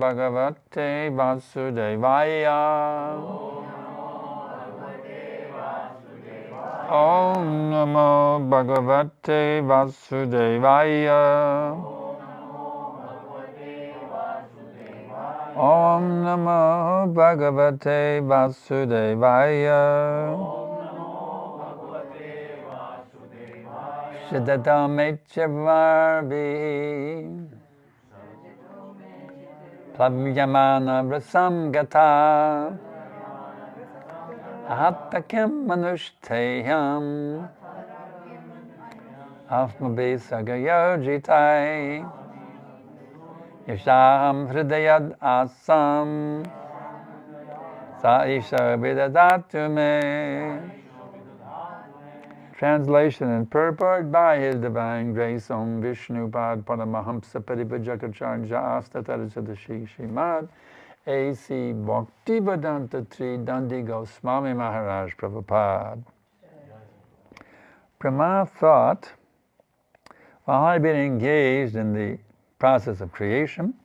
Bhagavate Vasudevaya. Om Namo Bhagavate Vasudevaya. Om Namo Bhagavate Vasudevaya. Shiddatamecchavarvi Plavyamana Rasamgata Ahattakam Manushteyam Afmabesagayojitai Yasham Hridayad Asam Saisha Vidadatu Me. Translation and purport by His Divine Grace Om Vishnu Pad Paramahamsa Paribhajakacharya Astatarasadashishi Shrimad A.C. Bhaktivedanta Tri Dandi Goswami Maharaj Prabhupada. Brahma thought, while I had been engaged in the process of creation,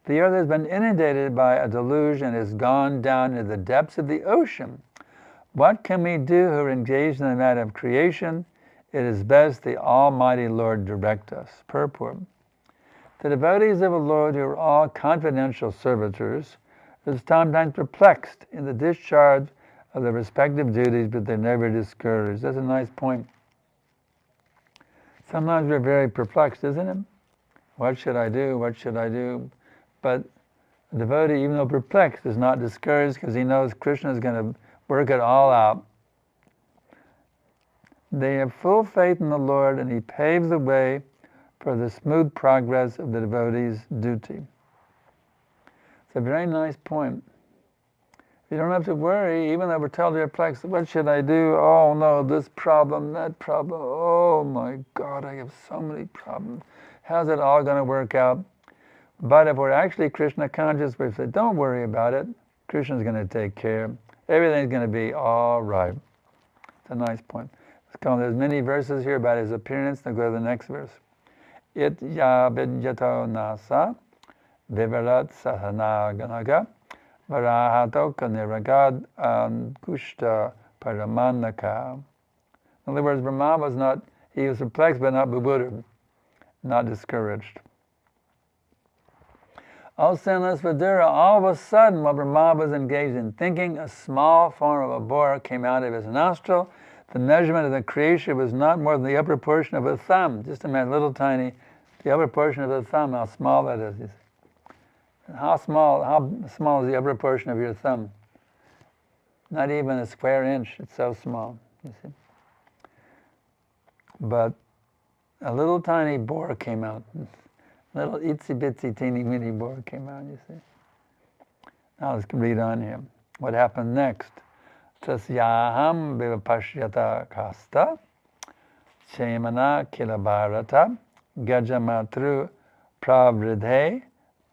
the earth has been inundated by a deluge and has gone down into the depths of the ocean. What can we do who are engaged in the matter of creation? It is best the Almighty Lord direct us. Purport. The devotees of the Lord who are all confidential servitors are sometimes perplexed in the discharge of their respective duties, but they're never discouraged. That's a nice point. Sometimes we're very perplexed, isn't it? What should I do? What should I do? But a devotee, even though perplexed, is not discouraged because he knows Krishna is going to work it all out. They have full faith in the Lord, and He paves the way for the smooth progress of the devotee's duty. It's a very nice point. You don't have to worry, even though we're totally perplexed. What should I do? Oh no, this problem, that problem. Oh my God, I have so many problems. How's it all going to work out? But if we're actually Krishna conscious, we say, don't worry about it. Krishna's going to take care. Everything's going to be all right. It's a nice point. There's many verses here about His appearance. Now go to the next verse. It ya vidyato nasa vivarat sahanaganaga varahatoka niragad ankushta paramanaka. In other words, Brahma was not, he was perplexed but not bewildered, not discouraged. O sinless Vidura, all of a sudden, while Brahma was engaged in thinking, a small form of a boar came out of his nostril. The measurement of the creation was not more than the upper portion of a thumb. Just imagine, little tiny, the upper portion of a thumb, how small that is. How small is the upper portion of your thumb? Not even a square inch, it's so small, you see. But a little tiny boar came out. Little itsy bitsy teeny weeny boar came out, you see. Now let's read on here. What happened next? Tasyaham vivapashyata kasta chemana kilabharata gajamatru pravridhe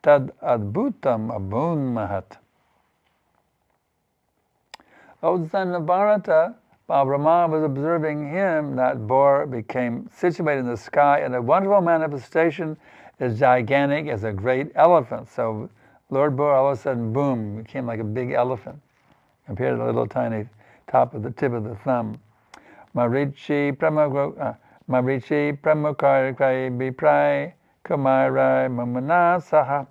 tad adbhutam abun mahat. O son of Bharata, while Brahma was observing him, that boar became situated in the sky, and a wonderful manifestation as gigantic as a great elephant. So Lord Boar all of a sudden, boom, became like a big elephant compared to the little tiny top of the tip of the thumb. Marichi pramukari biprai kumarai mamanasaha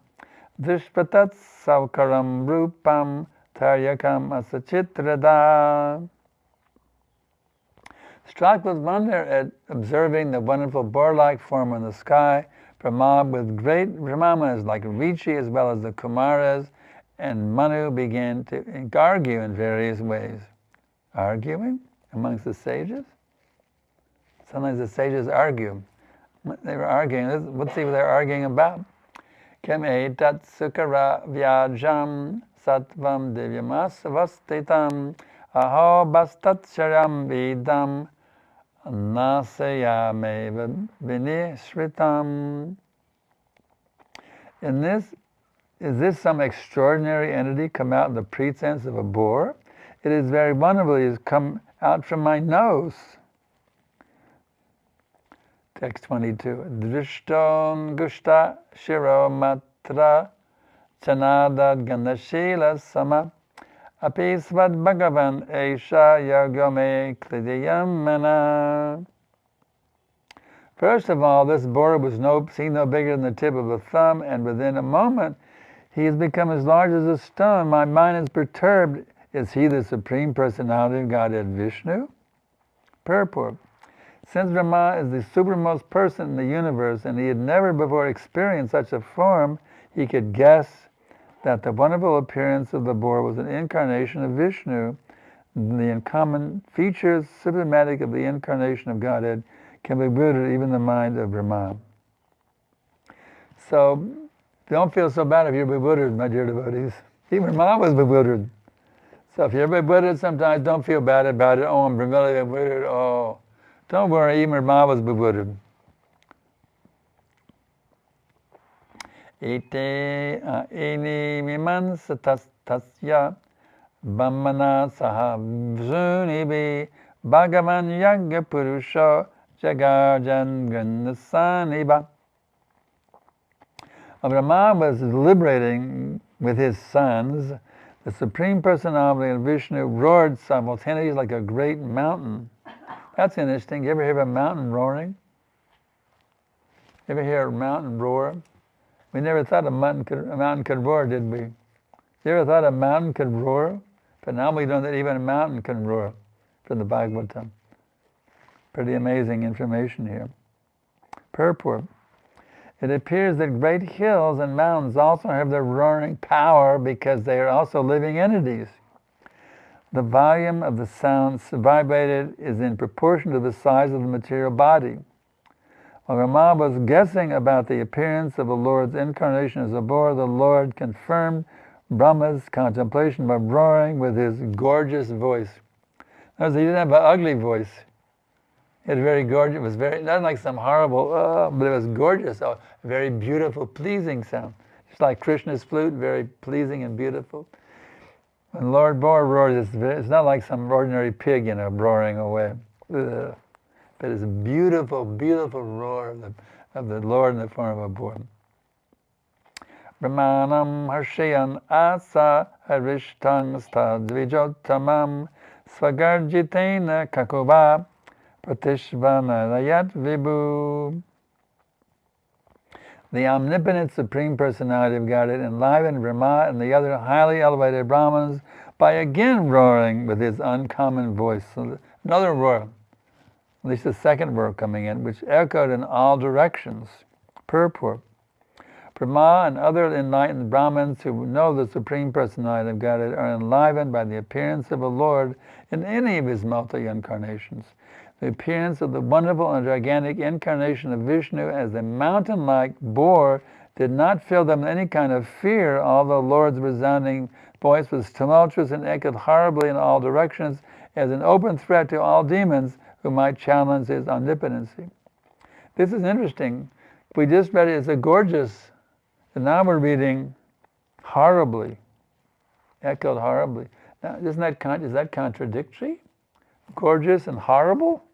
dishpatat saukaram rupam taryakam asachitrada. Struck with wonder at observing the wonderful boar-like form in the sky, Brahma is like Rishi as well as the Kumaras, and Manu began to argue in various ways. Arguing amongst the sages? Sometimes the sages argue. They were arguing. Let's see what they're arguing about. Kem etat sukara vyajam satvam divyamas vastitam aho bastat sharam vidam nasayameva vinishritam. Is this some extraordinary entity come out in the pretense of a boar? It is very wonderful. It has come out from my nose. Text 22. Drishton gushta shiro matra Chanadad Ganashila Sama Apisvad Bhagavan Esha Yagame Klidiyamana. First of all, this Bora was seen no bigger than the tip of a thumb, and within a moment he has become as large as a stone. My mind is perturbed. Is he the Supreme Personality of Godhead Vishnu? Purport. Since Brahma is the supermost person in the universe, and he had never before experienced such a form, he could guess that the wonderful appearance of the boar was an incarnation of Vishnu. The uncommon features symptomatic of the incarnation of Godhead can be rooted even in the mind of Brahma. So, don't feel so bad if you're bewildered, my dear devotees. Even Brahma was bewildered. So if you're bewildered sometimes, don't feel bad about it. Oh, I'm really bewildered. Oh, don't worry, even Brahma was bewildered. Ite ini mimansa tasya Bhammana saha vzunibi Bhagavan yagya purusha Jagajan Gandasaniba. Brahma was deliberating with his sons. The Supreme Personality of Vishnu roared simultaneously like a great mountain. That's interesting. You ever hear of a mountain roaring? You ever hear a mountain roar? We never thought a mountain could roar, did we? You ever thought a mountain could roar? But now we know that even a mountain can roar from the Bhagavatam. Pretty amazing information here. Purport. It appears that great hills and mountains also have their roaring power because they are also living entities. The volume of the sound vibrated is in proportion to the size of the material body. While Rama was guessing about the appearance of the Lord's incarnation as a boar, the Lord confirmed Brahma's contemplation by roaring with his gorgeous voice. In other words, he didn't have an ugly voice. It was very gorgeous. It was not like some horrible, but it was gorgeous. A very beautiful, pleasing sound. Just like Krishna's flute, very pleasing and beautiful. When Lord Boar roared, it's not like some ordinary pig, roaring away. Ugh. But it's a beautiful, beautiful roar of the Lord in the form of a boar. Brahmanam harshayan asa harishtan stadvijotamam svagarjitena kakova pratishvanayat vibhu. The omnipotent Supreme Personality of Godhead enlivened Brahma and the other highly elevated Brahmins by again roaring with his uncommon voice. So another roar, at least the second roar coming in, which echoed in all directions. Purport. Brahma and other enlightened Brahmins who know the Supreme Personality of Godhead are enlivened by the appearance of a Lord in any of his multi-incarnations. The appearance of the wonderful and gigantic incarnation of Vishnu as a mountain-like boar did not fill them with any kind of fear, although the Lord's resounding voice was tumultuous and echoed horribly in all directions as an open threat to all demons who might challenge his omnipotency. This is interesting. We just read it as a gorgeous, and now we're reading horribly, echoed horribly. Now, is that contradictory? Gorgeous and horrible?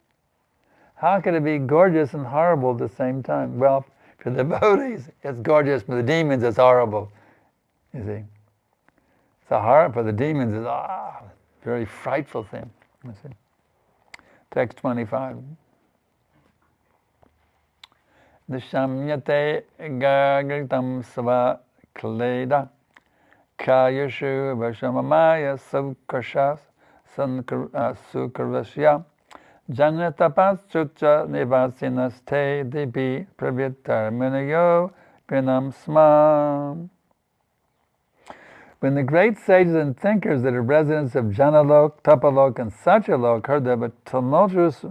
How can it be gorgeous and horrible at the same time? Well, for the devotees, it's gorgeous. For the demons, it's horrible. You see, for the demons, it's a very frightful thing. You see. Text 25. Nishamyate gagritam sva kleda kayashu vashamamaya savkarshas sukarvasya janatapas chucha nivasinaste debi pravitar minayo grinam sma. When the great sages and thinkers that are residents of Janalok, Tapalok, and Satyalok heard the tumultuous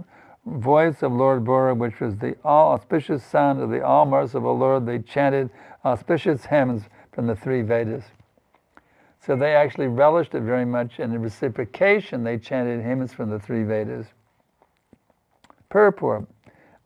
voice of Lord Bora, which was the all-auspicious sound of the all-merciful Lord, they chanted auspicious hymns from the three Vedas. So they actually relished it very much, and in reciprocation they chanted hymns from the three Vedas. Purport.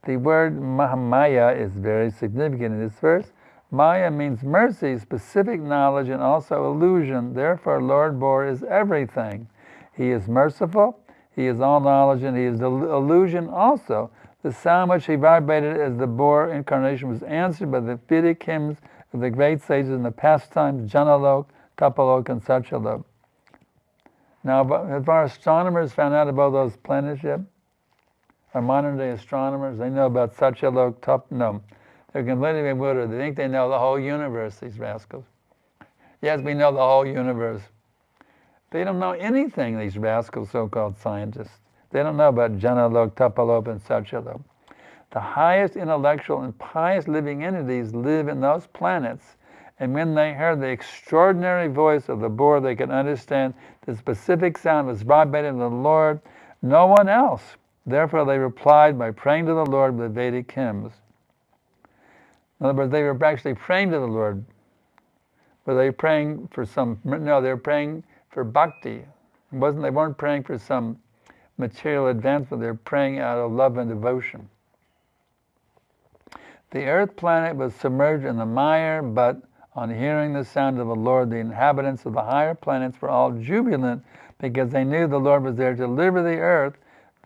The word Mahamaya is very significant in this verse. Maya means mercy, specific knowledge, and also illusion. Therefore, Lord Bor is everything. He is merciful, he is all knowledge, and he is illusion also. The sound which he vibrated as the Bor incarnation was answered by the Vedic hymns of the great sages in the pastimes, Janalok, Tapalok, and Satyalok. Now, if our astronomers found out about those planets yet, our modern day astronomers, they know about Satyalok, no. They're completely bewildered. They think they know the whole universe, these rascals. Yes, we know the whole universe. They don't know anything, these rascals, so-called scientists. They don't know about Janalok, Tapalok, and Satyalok. The highest intellectual and pious living entities live in those planets, and when they heard the extraordinary voice of the boar, they could understand the specific sound was vibrating to the Lord, no one else. Therefore they replied by praying to the Lord with Vedic hymns. In other words, they were actually praying to the Lord. Were they praying for no, they were praying for bhakti. They weren't praying for some material advancement, they were praying out of love and devotion. The earth planet was submerged in the mire, but on hearing the sound of the Lord, the inhabitants of the higher planets were all jubilant because they knew the Lord was there to deliver the earth.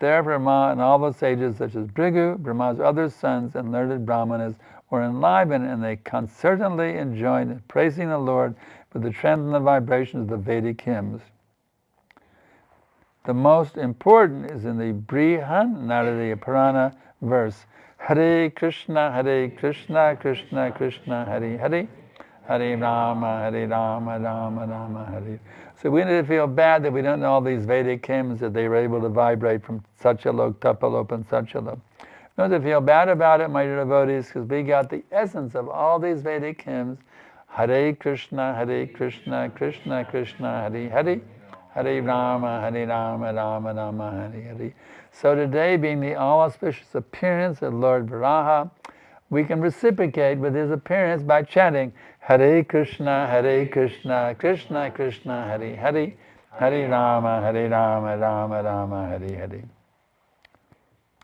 There Brahma and all the sages such as Bhrigu, Brahma's other sons, and learned Brahmanas were enlivened, and they concertedly enjoined praising the Lord with the transcendental vibrations of the Vedic hymns. The most important is in the Brihanaradiya Purana verse, Hare Krishna, Krishna Krishna, Hare Hare, Hare Rama, Rama Rama, Hare. So we need to feel bad that we don't know all these Vedic hymns that they were able to vibrate from Satyalok, Tapalok, and Satyalok. We don't have to feel bad about it, my dear devotees, because we got the essence of all these Vedic hymns. Hare Krishna, Krishna Krishna, Hare Hare, Hare Rama, Rama Rama, Hare Hare. So today, being the all-auspicious appearance of Lord Varaha, we can reciprocate with his appearance by chanting Hare Krishna, Krishna Krishna, Hare Hare, Hare Rama, Rama Rama, Hare Hare.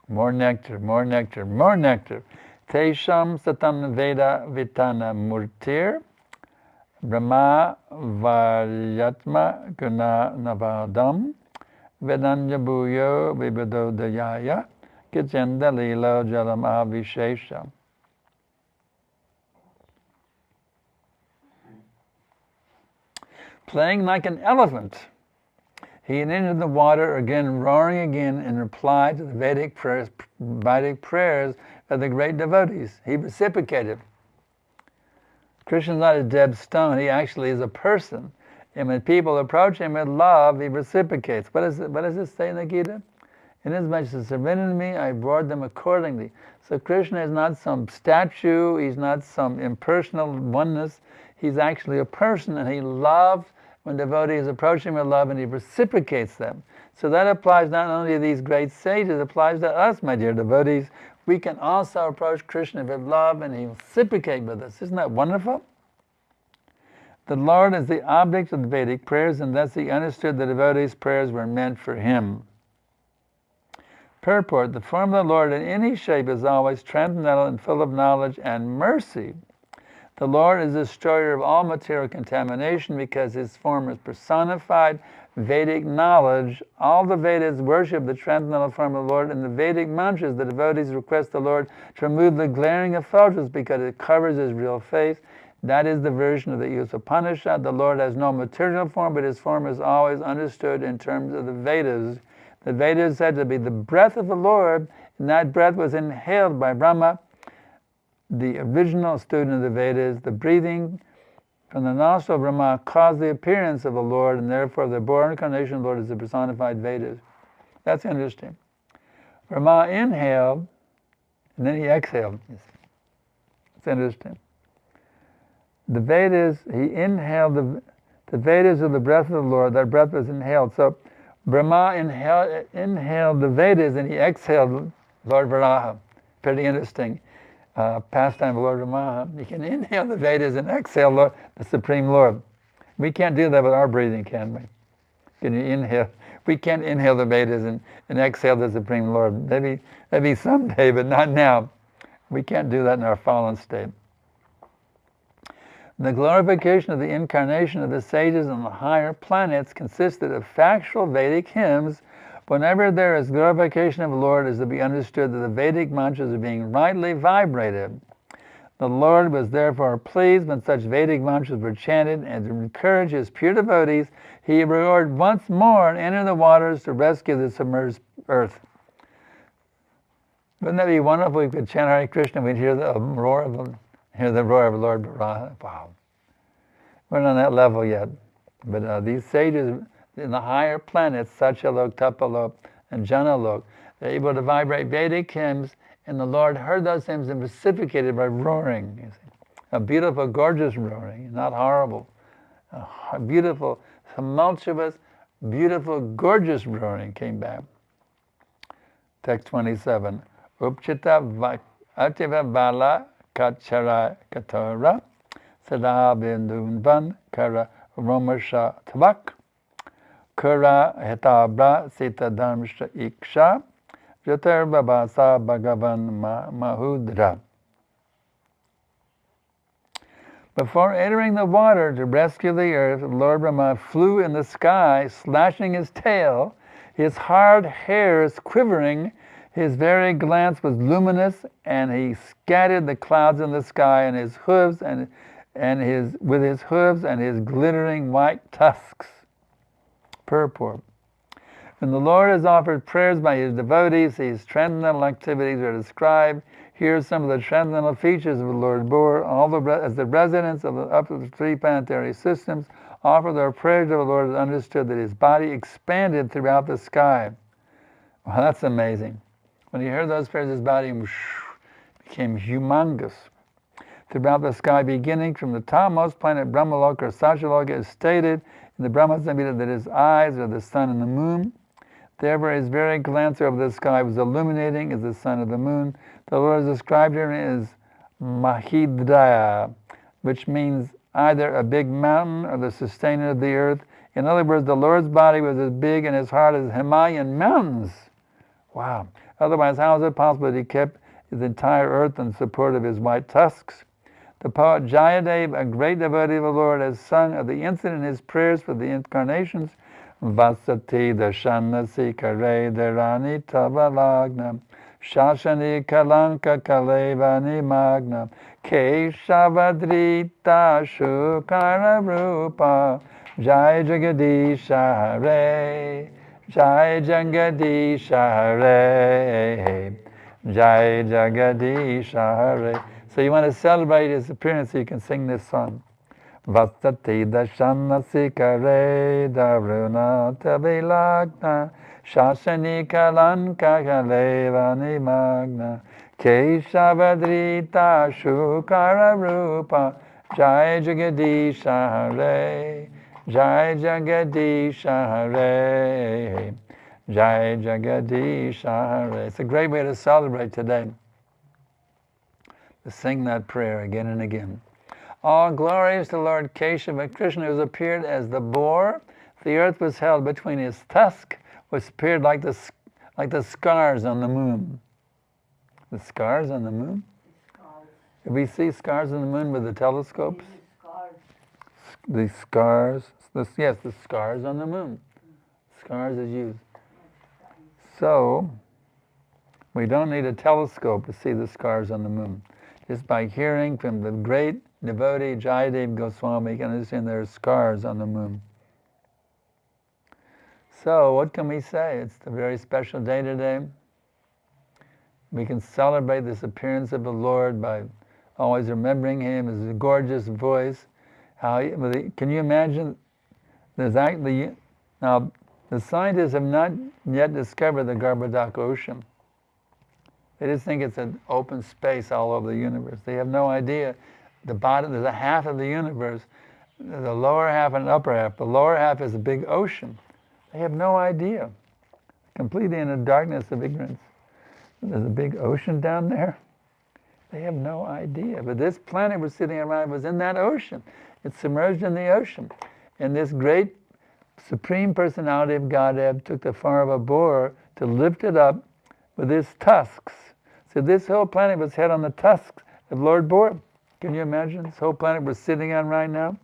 More nectar, more nectar, more nectar. Tesham satam veda vitana murtir, Brahma varyatma guna navadam, Vedanya bhuyo vibhado dayaya, Kichenda lilo jalam avishesha. Playing like an elephant, he entered the water again, roaring again in reply to the Vedic prayers of the great devotees. He reciprocated. Krishna's not a dead stone, he actually is a person. And when people approach him with love, he reciprocates. What does it say in the Gita? Inasmuch as they surrendered to me, I reward them accordingly. So Krishna is not some statue, he's not some impersonal oneness. He's actually a person, and he loves when devotees approach him with love, and he reciprocates them. So that applies not only to these great sages, it applies to us, my dear devotees. We can also approach Krishna with love, and he will reciprocate with us. Isn't that wonderful? The Lord is the object of the Vedic prayers, and thus he understood the devotees' prayers were meant for him. Purport: the form of the Lord in any shape is always transcendental and full of knowledge and mercy. The Lord is the destroyer of all material contamination because his form is personified Vedic knowledge. All the Vedas worship the transcendental form of the Lord. In the Vedic mantras, the devotees request the Lord to remove the glaring effulgence because it covers his real face. That is the version of the Upanishad. The Lord has no material form, but his form is always understood in terms of the Vedas. The Vedas said to be the breath of the Lord, and that breath was inhaled by Brahma, the original student of the Vedas. The breathing from the nostril of Brahma caused the appearance of the Lord, and therefore the born incarnation of the Lord is the personified Vedas. That's interesting. Brahma inhaled, and then he exhaled. It's interesting. The Vedas, he inhaled, the Vedas are the breath of the Lord, that breath was inhaled. So Brahma inhaled the Vedas and he exhaled Lord Varaha. Pretty interesting pastime of Lord Brahma. You can inhale the Vedas and exhale Lord, the Supreme Lord. We can't do that with our breathing, can we? Can you inhale? We can't inhale the Vedas and exhale the Supreme Lord. Maybe someday, but not now. We can't do that in our fallen state. The glorification of the incarnation of the sages on the higher planets consisted of factual Vedic hymns. Whenever there is glorification of the Lord, it is to be understood that the Vedic mantras are being rightly vibrated. The Lord was therefore pleased when such Vedic mantras were chanted, and to encourage his pure devotees, he roared once more and entered the waters to rescue the submerged earth. Wouldn't that be wonderful if we could chant Hare Krishna and we'd hear the roar of Lord Varahadeva? Wow. We're not on that level yet. But these sages in the higher planets, Satyalok, Tapalok, and Janalok, they're able to vibrate Vedic hymns, and the Lord heard those hymns and reciprocated by roaring. You see. A beautiful, gorgeous roaring, not horrible. A beautiful, tumultuous, beautiful, gorgeous roaring came back. Text 27. Upchita ativa vala kachara katora sada bindunvan kara romasha tabak kura hetabra sita dharmsha iksha jatar babasa bhagavan mahudra. Before entering the water to rescue the earth, Lord Brahma flew in the sky, slashing his tail, his hard hairs quivering. His very glance was luminous, and he scattered the clouds in the sky and his hooves with his hooves and his glittering white tusks. Purport. When the Lord has offered prayers by his devotees, his transcendental activities are described. Here are some of the transcendental features of the Lord Bor. As the residents of the upper three planetary systems offer their prayers to the Lord, it is understood that his body expanded throughout the sky. Wow, that's amazing. When he heard those prayers, his body became humongous throughout the sky, beginning from the topmost planet Brahmaloka or Satyaloka, is stated in the Brahma Samhita that his eyes are the sun and the moon. Therefore, his very glance over the sky was illuminating as the sun of the moon. The Lord is described here as Mahidra, which means either a big mountain or the sustainer of the earth. In other words, the Lord's body was as big and his heart as Himalayan mountains. Wow. Otherwise, how is it possible that he kept his entire earth in support of his white tusks? The poet Jayadev, a great devotee of the Lord, has sung of the incident in his prayers for the incarnations. Vasati dashanasi kare dharani tavalagna shashani kalanka kalevani magna keshavadrita shukara rupa jai jagadisha hare Jai Jagadisha Hare, Jai Jagadisha Hare. So you want to celebrate his appearance, so you can sing this song. Vastati dashanasi kare daruna tavilagna shashani kalanka kalevani magna keshavadrita shukara rupa Jai Jagadisha Hare. Jai Jagadisha Hare, Jai Jagadisha Hare. It's a great way to celebrate today, to sing that prayer again and again. All glories to Lord Keshava Krishna, who appeared as the boar. The earth was held between his tusks, which appeared like the scars on the moon. The scars on the moon? Did we see scars on the moon with the telescopes? The scars, yes, the scars on the moon. Scars is used. So, we don't need a telescope to see the scars on the moon. Just by hearing from the great devotee Jayadev Goswami, you can understand there are scars on the moon. So, what can we say? It's a very special day today. We can celebrate this appearance of the Lord by always remembering him, his gorgeous voice. Can you imagine? Now, the scientists have not yet discovered the Garbhodak ocean. They just think it's an open space all over the universe. They have no idea. The bottom, there's a half of the universe, there's a lower half and an upper half. The lower half is a big ocean. They have no idea. Completely in the darkness of ignorance. There's a big ocean down there. They have no idea. But this planet we're sitting around was in that ocean. It's submerged in the ocean. And this great Supreme Personality of Godhead took the form of a boar to lift it up with his tusks. So this whole planet was held on the tusks of Lord Boar. Can you imagine? This whole planet we're sitting on right now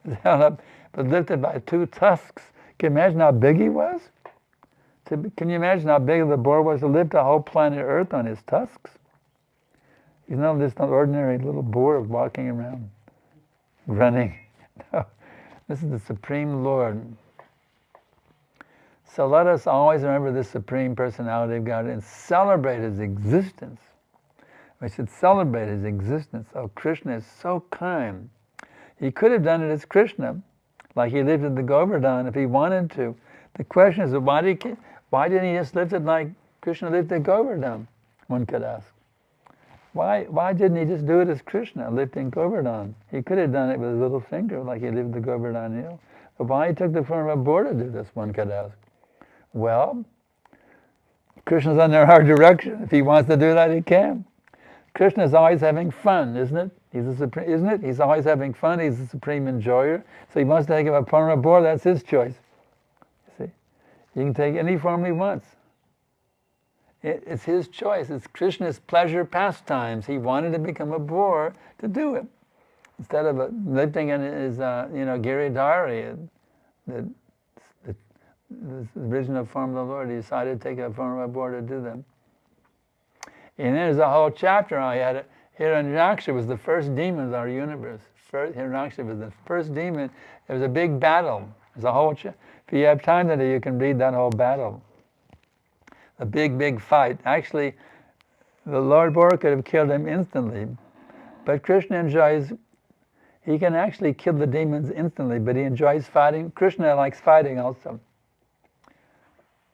was held up, but lifted by two tusks. Can you imagine how big he was? Can you imagine how big the boar was to lift the whole planet Earth on his tusks? He's not just an ordinary little boar walking around, running. No, this is the Supreme Lord. So let us always remember this Supreme Personality of God and celebrate His existence. We should celebrate His existence. Oh, Krishna is so kind. He could have done it as Krishna, like He lifted the Govardhan if He wanted to. The question is, why didn't He just lift it like Krishna lifted Govardhan? One could ask. Why didn't He just do it as Krishna, lifting Govardhan? He could have done it with His little finger, like He lifted the Govardhan hill. But why He took the form of a boar to do this, one could ask. Well, Krishna's under our direction. If He wants to do that, He can. Krishna's always having fun, isn't it? Isn't it? He's always having fun. He's the supreme enjoyer. So He wants to take a form of a boar. That's His choice. You see, He can take any form He wants. It's His choice. It's Krishna's pleasure pastimes. He wanted to become a boar to do it, instead of lifting in His, Giridhari, the original form of the Lord. He decided to take a form of a boar to do them. And there's a whole chapter on it. Hiranyaksha was the first demon of our universe. Hiranyaksha was the first demon. It was a big battle. There's a whole if you have time today, you can read that whole battle. A big, big fight. Actually, the Lord Boar could have killed him instantly, but Krishna enjoys. He can actually kill the demons instantly, but He enjoys fighting. Krishna likes fighting also.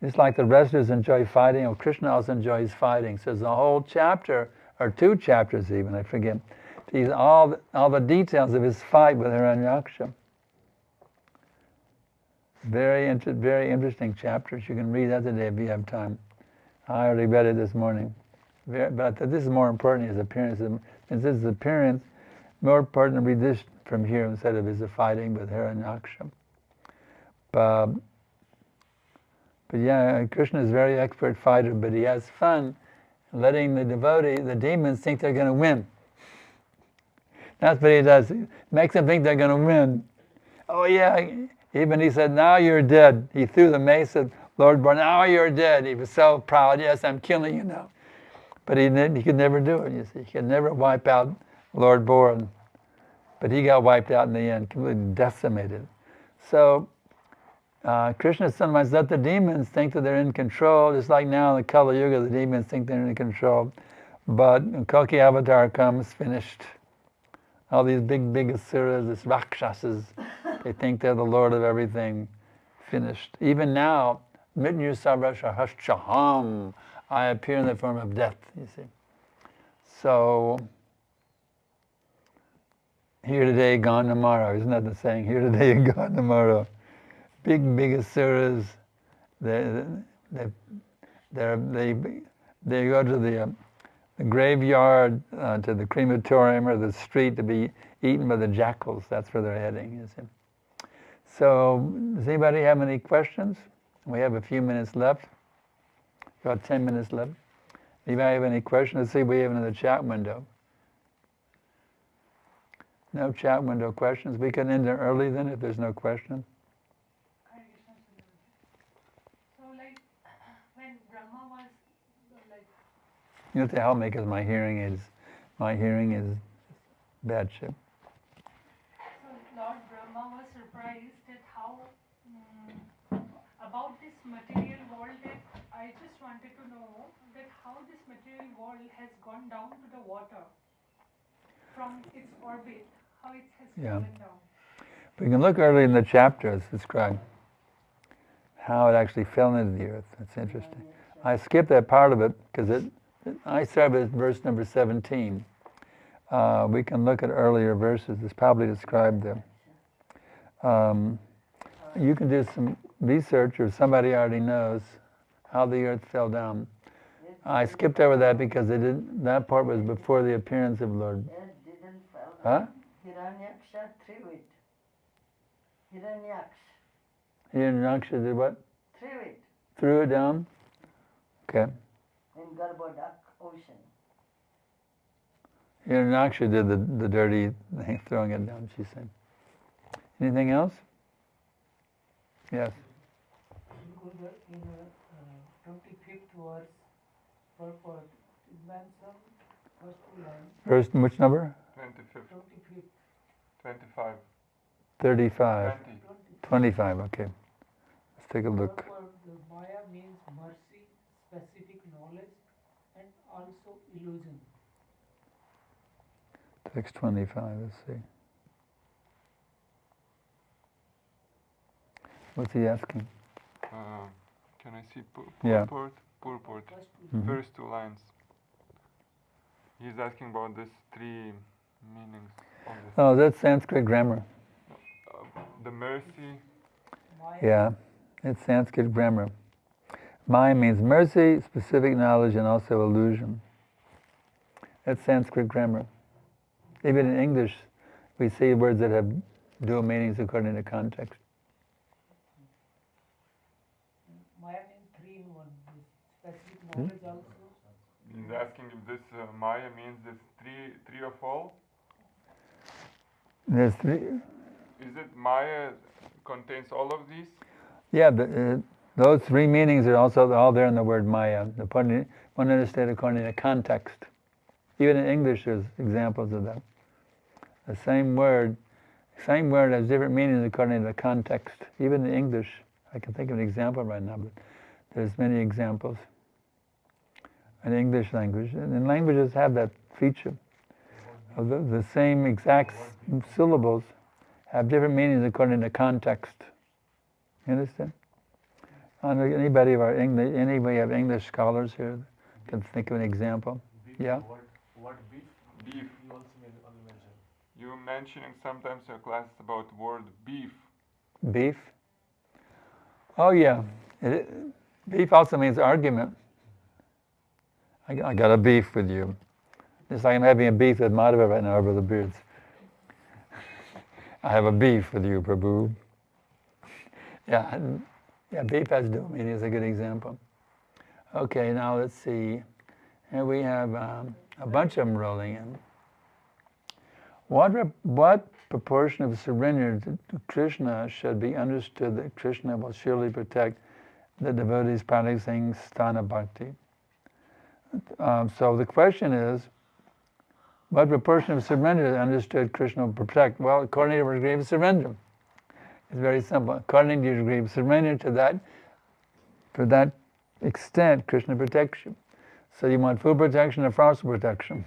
Just like the wrestlers enjoy fighting, or Krishna also enjoys fighting. So there's a whole chapter, or 2 chapters even, I forget. He's all the details of his fight with Hiranyaksha. Very interesting chapters. You can read that today if you have time. I already read it this morning. But this is more important, his appearance. Since this is appearance, more important to read this from here instead of his fighting with Hiranyaksha. But yeah, Krishna is a very expert fighter, but he has fun letting the demons think they're going to win. That's what he does. He makes them think they're going to win. Oh yeah, even he said, now you're dead. He threw the mace at Lord Boar, now you're dead. He was so proud, yes, I'm killing you now. But he could never do it, you see. He could never wipe out Lord Boar. But he got wiped out in the end, completely decimated. So, Krishna sometimes let the demons think that they're in control, just like now in the Kali Yuga, the demons think they're in control. But when Kalki Avatar comes, finished. All these big asuras, these rakshasas, they think they're the lord of everything, finished. Even now, Mrityu Sarvashahashaham, I appear in the form of death, you see. So, here today, gone tomorrow. Isn't that the saying? Here today and gone tomorrow. Big asuras, they go to the graveyard, to the crematorium or the street to be eaten by the jackals. That's where they're heading, you see. So, does anybody have any questions? We have a few minutes left. About 10 minutes left. Anybody have any questions? Let's see what we have in the chat window. No chat window questions. We can end it early then if there's no question. So like when Brahma was like... You have to help me because my hearing is bad shape. So Lord Brahma was surprised at how about this material world, that I just wanted to know that how this material world has gone down to the water from its orbit, how it has fallen down. We can look early in the chapter, it's described how it actually fell into the earth. That's interesting. I skipped that part of it because I started with verse number 17. We can look at earlier verses. It's probably described there. You can do some research, or somebody already knows how the earth fell down. I skipped over that because that part was before the appearance of Lord. It didn't fall. Huh? Hiranyaksha threw it. Hiranyaksha did what? Threw it. Threw it down? Okay. In Garbhodak ocean. Hiranyaksha did the dirty thing, throwing it down, she said. Anything else? Yes. In 25th verse, purport, it mentions First two lines, Verse, which number? 25th, 25th, 25, 35. 20. 25, okay. Let's take a look. Purport, the Maya means mercy, specific knowledge, and also illusion. Text 25, let's see. What's he asking? Can I see Yeah. purport? Purport. First two Mhm. First two lines. He's asking about these three meanings of this. Oh, that's Sanskrit grammar. The mercy, Maya, Yeah, it's Sanskrit grammar. Maya means mercy, specific knowledge, and also illusion. That's Sanskrit grammar. Even in English, we see words that have dual meanings according to context. Maya means three in one. This specific knowledge also. he's asking if this Maya means this three of all. There's three. Is it Maya contains all of these? Yeah, those three meanings are also all there in the word Maya. One understood according to context. Even in English, there's examples of that. The same word has different meanings according to the context. Even in English, I can think of an example right now, but there's many examples in English language. And languages have that feature of the same exact syllables have different meanings according to context. You understand? Anybody of English scholars here can think of an example? Yeah. What beef? Beef. You also only mentioned. You mentioning sometimes in your classes about word beef. Beef? Oh yeah. Beef also means argument. I got a beef with you. Just like I'm having a beef with Madhava right now over the beards. I have a beef with you, Prabhu. Yeah, beef has dual meaning is a good example. Okay, now let's see. Here we have a bunch of them rolling in. What proportion of surrender to Krishna should be understood that Krishna will surely protect the devotees practicing sthana bhakti? So the question is, what proportion of surrender is understood Krishna will protect? Well, according to your degree of surrender. It's very simple. According to your degree of surrender to that extent, Krishna protects you. So you want full protection or partial protection?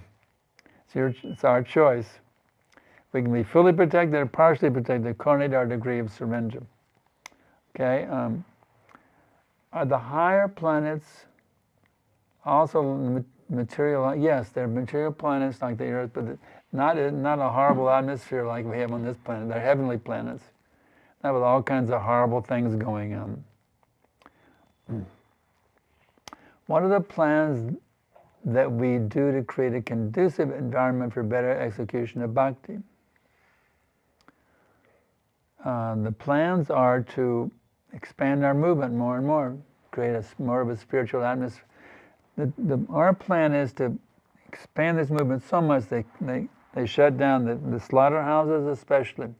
It's our choice. We can be fully protected or partially protected according to our degree of surrender. Okay? Are the higher planets also material? Yes, they're material planets like the Earth, but not a horrible atmosphere like we have on this planet. They're heavenly planets, not with all kinds of horrible things going on. What are the plans that we do to create a conducive environment for better execution of bhakti? The plans are to expand our movement more and more, create more of a spiritual atmosphere. Our plan is to expand this movement so much they shut down the slaughterhouses especially.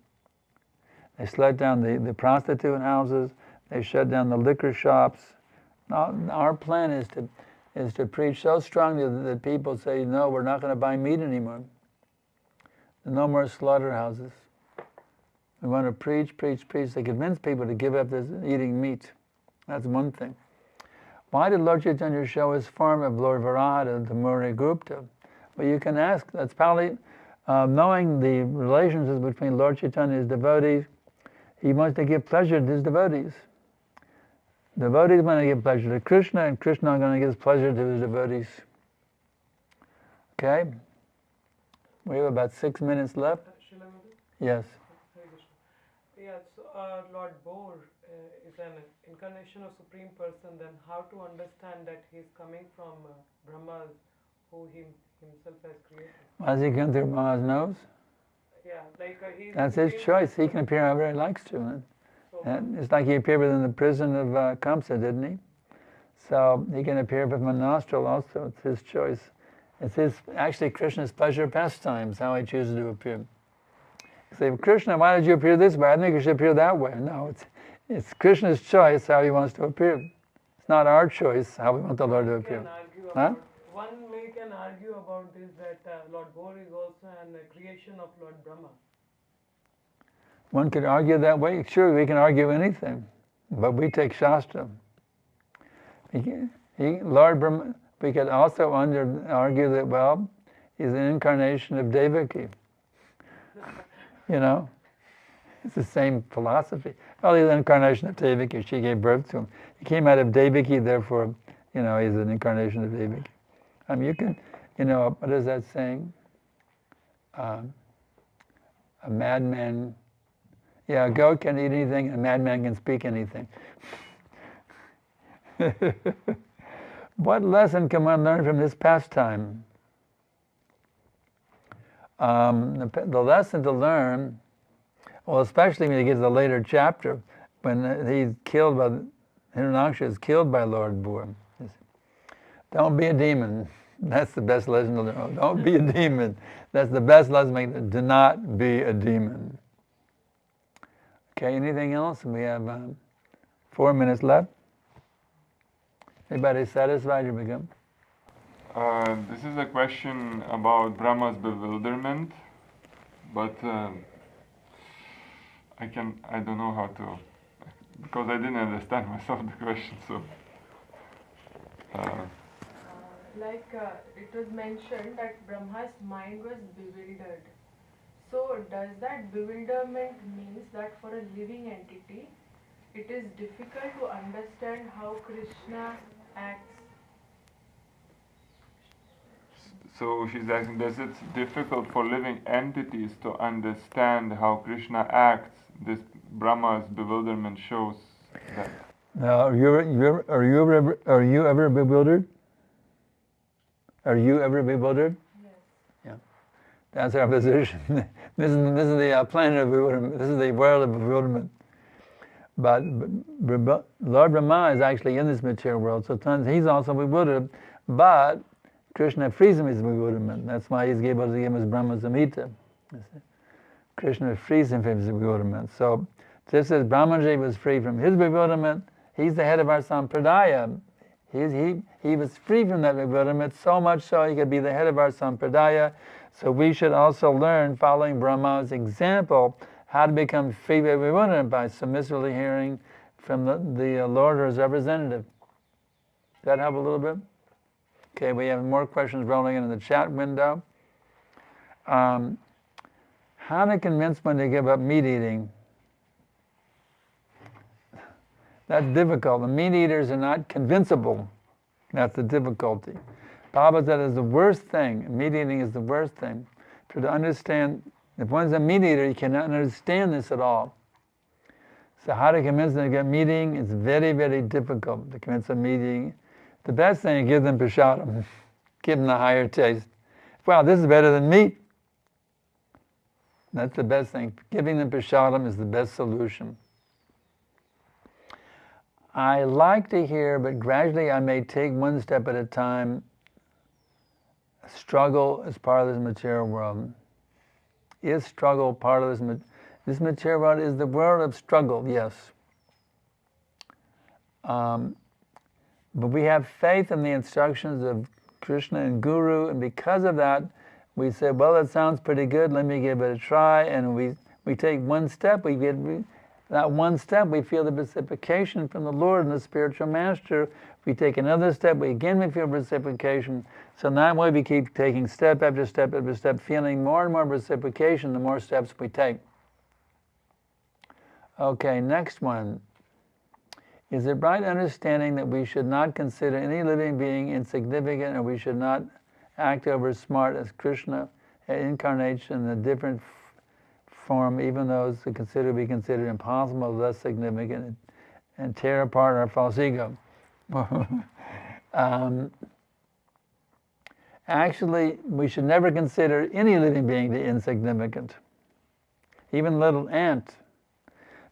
They shut down the prostitute houses. They shut down the liquor shops. Our plan is to preach so strongly that people say, no, we're not going to buy meat anymore. No more slaughterhouses. We want to preach. They convince people to give up this eating meat. That's one thing. Why did Lord Chaitanya show his form of Lord Varahadeva to Murari Gupta? Well, you can ask. That's probably knowing the relationships between Lord Chaitanya and his devotees. He wants to give pleasure to his devotees. Devotees want to give pleasure to Krishna, and Krishna is going to give pleasure to his devotees. Okay? We have about 6 minutes left. Yes. Yeah, so Lord Bore is an incarnation of Supreme Person, then how to understand that he is coming from Brahma, who himself has created? Why does he come through Brahma's nose? Yeah, like he's... That's his choice. He can appear however he likes to. It's like he appeared within the prison of Kamsa, didn't he? So he can appear from a nostril also. It's his choice. It's actually Krishna's pleasure pastimes, how he chooses to appear. You say, Krishna, why did you appear this way? I think you should appear that way. No, it's Krishna's choice how he wants to appear. It's not our choice how we want the Lord to appear. Can argue Huh? about one may can argue about this that Lord Bor is also a creation of Lord Brahma. One could argue that way. Sure, we can argue anything, but we take Shastra. Lord Brahma, we could also argue that, well, he's an incarnation of Devaki. You know? It's the same philosophy. Well, he's an incarnation of Devaki. She gave birth to him. He came out of Devaki, therefore, he's an incarnation of Devaki. You can, what is that saying? A madman, a goat can eat anything, a madman can speak anything. What lesson can one learn from this pastime? The lesson to learn, well, especially when you get to the later chapter, when Hiranyaksha is killed by Lord Bor. Don't be a demon. That's the best lesson to learn. Don't be a demon. That's the best lesson. Do not be a demon. Okay, anything else? We have 4 minutes left. Anybody satisfied? Here we go. This is a question about Brahma's bewilderment, but I don't know how to, because I didn't understand myself the question, so. It was mentioned that Brahma's mind was bewildered. So does that bewilderment means that for a living entity, it is difficult to understand how Krishna acts? So she's asking, does it difficult for living entities to understand how Krishna acts? This Brahma's bewilderment shows that. Now, are you ever bewildered? Are you ever bewildered? Yes. Yeah. That's our position. This is the planet of bewilderment. This is the world of bewilderment. But Lord Brahma is actually in this material world, so he's also bewildered. But Krishna frees him of his bewilderment. That's why he's able to give him his Brahma Samhita. Krishna frees him from his bewilderment. So just as Brahmaji was free from his bewilderment, he's the head of our sampradaya. He was free from that bewilderment, so much so he could be the head of our sampradaya. So we should also learn, following Brahma's example, how to become free from bewilderment by submissively hearing from the Lord or his representative. Does that help a little bit? Okay, we have more questions rolling in the chat window. How to convince one to give up meat eating? That's difficult. The meat eaters are not convincible. That's the difficulty. Prabhupada said is the worst thing. Meat eating is the worst thing. To understand, if one's a meat eater, you cannot understand this at all. So how to convince them to get meat eating is very, very difficult to convince them meat eating. The best thing is give them prasadam. Give them the higher taste. Wow, this is better than meat. That's the best thing. Giving them prasadam is the best solution. I like to hear, but gradually I may take one step at a time. Struggle is part of this material world. Is struggle part of this material world? Is the world of struggle? Yes. But we have faith in the instructions of Krishna and Guru, and because of that, we say, well, that sounds pretty good, let me give it a try, and we take one step, that one step, we feel the reciprocation from the Lord and the spiritual master. We take another step, we feel reciprocation. So that way we keep taking step after step after step, feeling more and more reciprocation the more steps we take. Okay, next one. Is it right understanding that we should not consider any living being insignificant, or we should not act over smart as Krishna incarnates in a different form, even those who be considered impossible, less significant, and tear apart our false ego? Actually, we should never consider any living being to be insignificant, even little ant,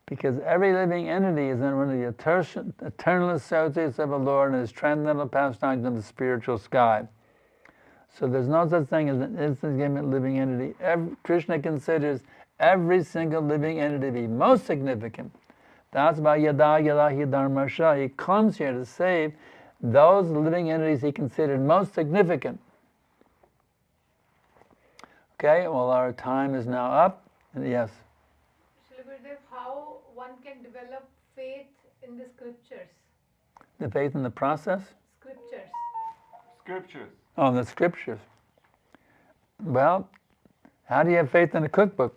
because every living entity is one of the eternal associates of the Lord and his transcendental pastimes in the spiritual sky. So there's no such thing as an insignificant living entity. Krishna considers every single living entity to be most significant. That's why yada hi dharmasha. He comes here to save those living entities he considered most significant. Okay, well, our time is now up. Yes. Shri Gurudev, how one can develop faith in the scriptures? The faith in the process? Scriptures. Scriptures. Oh, the scriptures. Well, how do you have faith in a cookbook?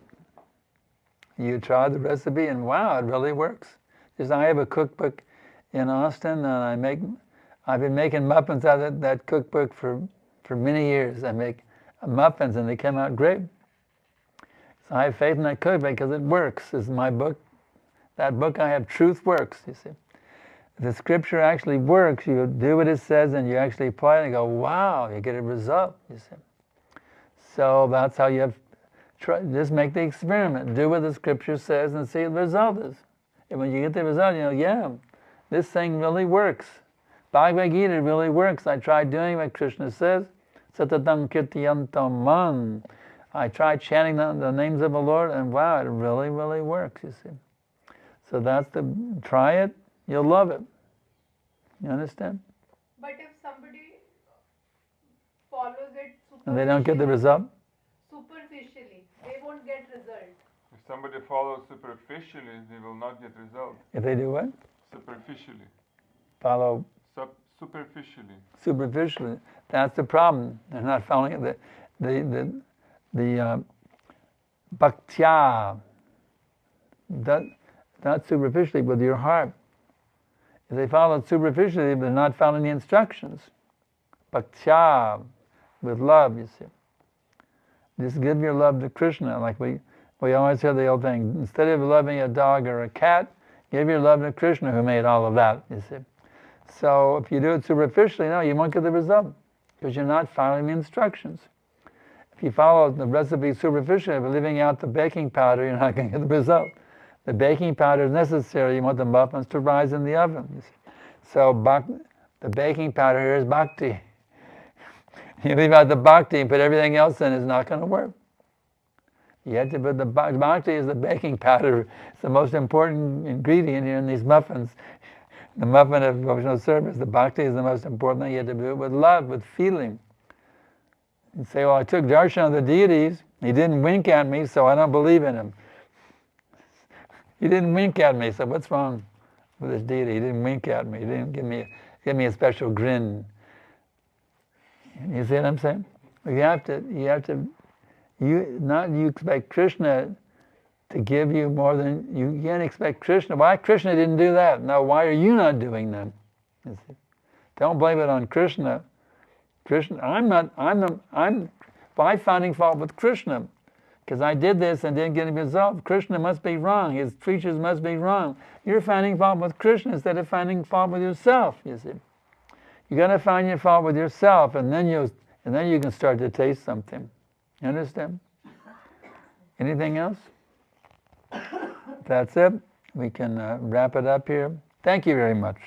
You try the recipe and wow, it really works. Because I have a cookbook in Austin and I've been making muffins out of that cookbook for many years. I make muffins and they come out great. So I have faith in that cookbook because it works. It's my book. That book I have, truth works, you see. The scripture actually works. You do what it says and you actually apply it and go, wow, you get a result, you see. So that's how you have, just make the experiment. Do what the scripture says and see what the result is. And when you get the result, you know, yeah, this thing really works. Bhagavad Gita really works. I tried doing what Krishna says. Satatam kirtiyantam man. I tried chanting the names of the Lord and wow, it really, really works, you see. So try it, you'll love it. You understand? But if somebody follows it And they don't get the result? superficially, they won't get result. If somebody follows superficially, they will not get results. If they do what? Superficially. Follow Superficially. superficially. That's the problem. They're not following it. The bhaktya, not superficially, with your heart. If they follow it superficially, they're not following the instructions. Bhaktya, with love, you see. Just give your love to Krishna. Like we always hear the old thing, instead of loving a dog or a cat, give your love to Krishna who made all of that, you see. So if you do it superficially, no, you won't get the result because you're not following the instructions. If you follow the recipe superficially, but leaving out the baking powder, you're not going to get the result. The baking powder is necessary. You want the muffins to rise in the oven. You see. So the baking powder here is bhakti. You leave out the bhakti and put everything else in, it's not going to work. You have to put the bhakti is the baking powder. It's the most important ingredient here in these muffins. The muffin of devotional service, the bhakti is the most important thing. You have to do it with love, with feeling. You say, well, I took darshan of the deities. He didn't wink at me, so I don't believe in him. He didn't wink at me, so what's wrong with this deity? He didn't wink at me. He didn't give me a special grin. You see what I'm saying? You expect Krishna to give you more than you can't expect Krishna. Why Krishna didn't do that? No, why are you not doing that? You see? Don't blame it on Krishna. Why finding fault with Krishna? Because I did this and didn't get a result. Krishna must be wrong. His teachers must be wrong. You're finding fault with Krishna instead of finding fault with yourself, you see. You're going to find your fault with yourself, and then you can start to taste something. You understand? Anything else? That's it. We can wrap it up here. Thank you very much.